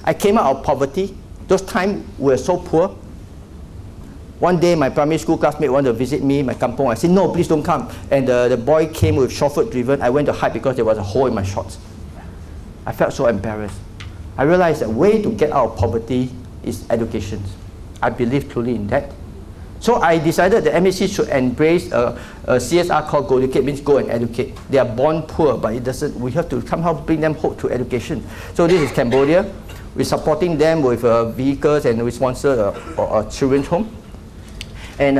I came out of poverty. Those times we were so poor. One day my primary school classmate wanted to visit me, my kampong. I said, no, please don't come. And the boy came with chauffeur driven. I went to hide because there was a hole in my shorts. I felt so embarrassed. I realized the way to get out of poverty is education. I believe truly in that. So I decided the MHC should embrace a CSR called Goducate, means go and educate. They are born poor, but it doesn't. We have to somehow bring them hope to education. So this is Cambodia. We're supporting them with vehicles, and we sponsor a children's home. And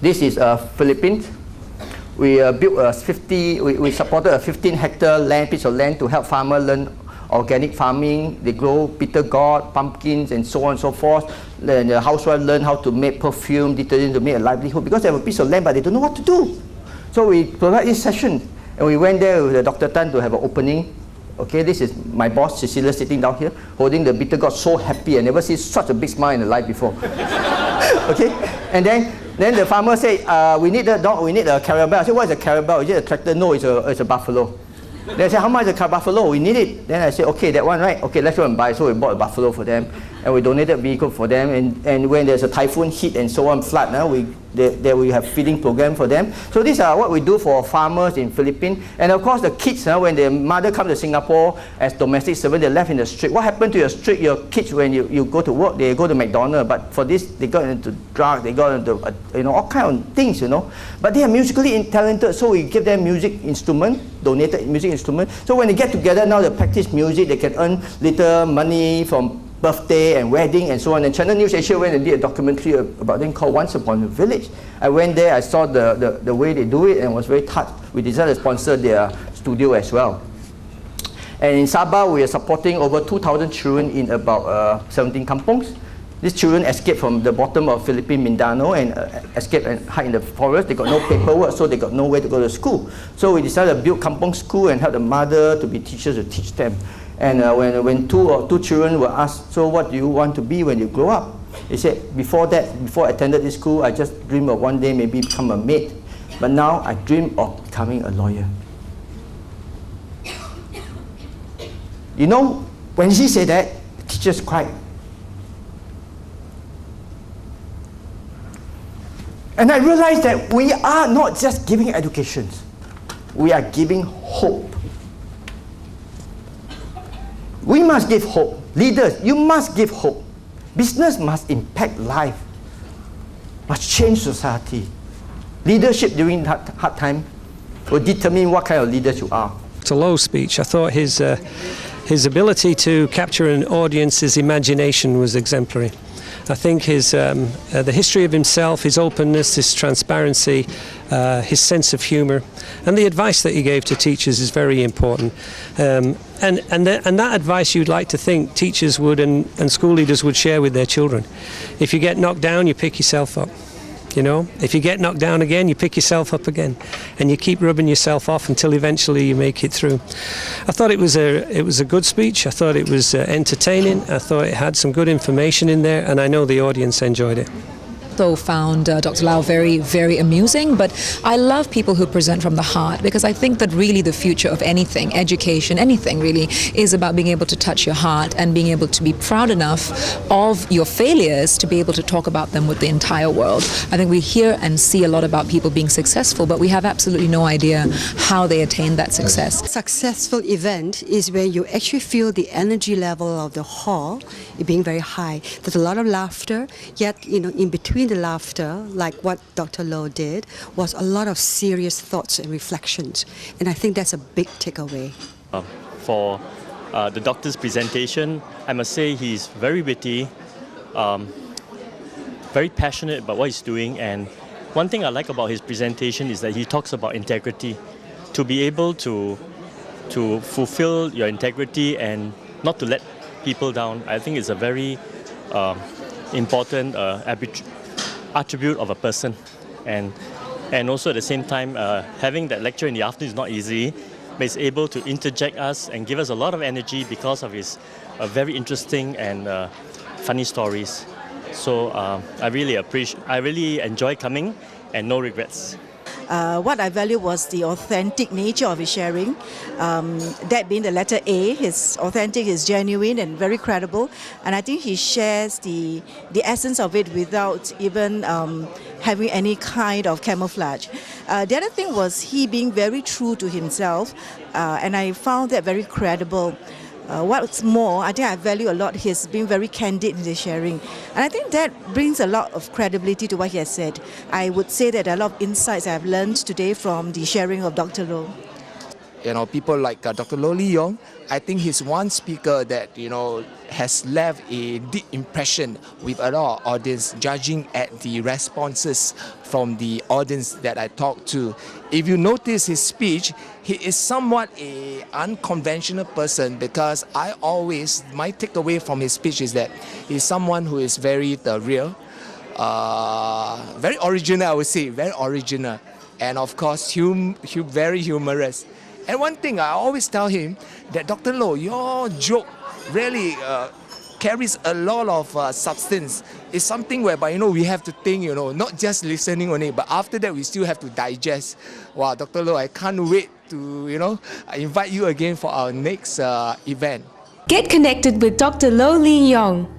this is Philippines. We built we supported a 15-hectare piece of land to help farmers learn organic farming. They grow bitter gourd, pumpkins, and so on and so forth. Then the housewives learn how to make perfume, detergent to make a livelihood, because they have a piece of land but they don't know what to do. So we provide this session, and we went there with Dr. Tan to have an opening. Okay, this is my boss, Cecilia, sitting down here, holding the bitter gourd, so happy. I never seen such a big smile in her life before. Okay, and then the farmer said, we need a dog, we need a caravel. I said, what is a caravel? Is it a tractor? No, it's a buffalo. Then I said, how much is a buffalo? We need it. Then I said, okay, that one, right? Okay, let's go and buy. So we bought a buffalo for them, and we donated a vehicle for them. And when there's a typhoon hit and so on, flood, we have feeding program for them. So these are what we do for farmers in Philippines. And of course, the kids, when their mother comes to Singapore as domestic servant, they're left in the street. What happened to your kids when you go to work? They go to McDonald's, but for this, they got into drugs, they got into all kind of things, But they are musically talented, so we give them music instrument, donated music instrument. So when they get together now, they practice music, they can earn little money from birthday and wedding and so on. And Channel News Asia went and did a documentary about them called Once Upon a Village. I went there, I saw the way they do it and was very touched. We decided to sponsor their studio as well. And in Sabah, we are supporting over 2,000 children in about 17 kampongs. These children escaped from the bottom of Philippine Mindanao and escaped and hide in the forest. They got no paperwork, so they got nowhere to go to school. So we decided to build kampong school and help the mother to be teachers to teach them. And when two children were asked, so what do you want to be when you grow up? They said, before I attended this school, I just dreamed of one day maybe become a maid. But now I dream of becoming a lawyer. When she said that, the teachers cried. And I realized that we are not just giving education, we are giving hope. We must give hope. Leaders, you must give hope. Business must impact life, must change society. Leadership during that hard time will determine what kind of leaders you are. It's a Low speech. I thought his ability to capture an audience's imagination was exemplary. I think the history of himself, his openness, his transparency, his sense of humour, and the advice that he gave to teachers is very important. And that advice you'd like to think teachers would and school leaders would share with their children. If you get knocked down, you pick yourself up. If you get knocked down again, you pick yourself up again, and you keep rubbing yourself off until eventually you make it through. I thought it was a good speech. I thought it was entertaining. I thought it had some good information in there, and I know the audience enjoyed it. Also found Dr. Lau very, very amusing, but I love people who present from the heart, because I think that really the future of anything, education, anything really, is about being able to touch your heart and being able to be proud enough of your failures to be able to talk about them with the entire world. I think we hear and see a lot about people being successful, but we have absolutely no idea how they attain that success. Successful event is where you actually feel the energy level of the hall being very high. There's a lot of laughter, yet in between the laughter, like what Dr. Low did, was a lot of serious thoughts and reflections. And I think that's a big takeaway. For the doctor's presentation, I must say he's very witty, very passionate about what he's doing. And one thing I like about his presentation is that he talks about integrity. To be able to fulfill your integrity and not to let people down, I think it's a very important attribute of a person, and also at the same time having that lecture in the afternoon is not easy, but he's able to interject us and give us a lot of energy because of his very interesting and funny stories. So I really enjoy coming, and no regrets. What I value was the authentic nature of his sharing. That being the letter A, his authentic is genuine and very credible. And I think he shares the essence of it without even having any kind of camouflage. The other thing was he being very true to himself, and I found that very credible. What's more, I think I value a lot his being very candid in his sharing. And I think that brings a lot of credibility to what he has said. I would say that a lot of insights I've learned today from the sharing of Dr. Low. You know, people like Dr. Low Lee Yong, I think he's one speaker that, you know, has left a deep impression with a lot of audience, judging at the responses from the audience that I talked to. If you notice his speech, he is somewhat an unconventional person, because my takeaway from his speech is that he's someone who is very real, very original, I would say, very original, and of course very humorous. And one thing I always tell him, that Dr. Low, your joke really carries a lot of substance. It's something whereby, you know, we have to think, you know, not just listening only, but after that we still have to digest. Wow, Dr. Low, I can't wait to, you know, invite you again for our next event. Get connected with Dr. Low Lee Yong.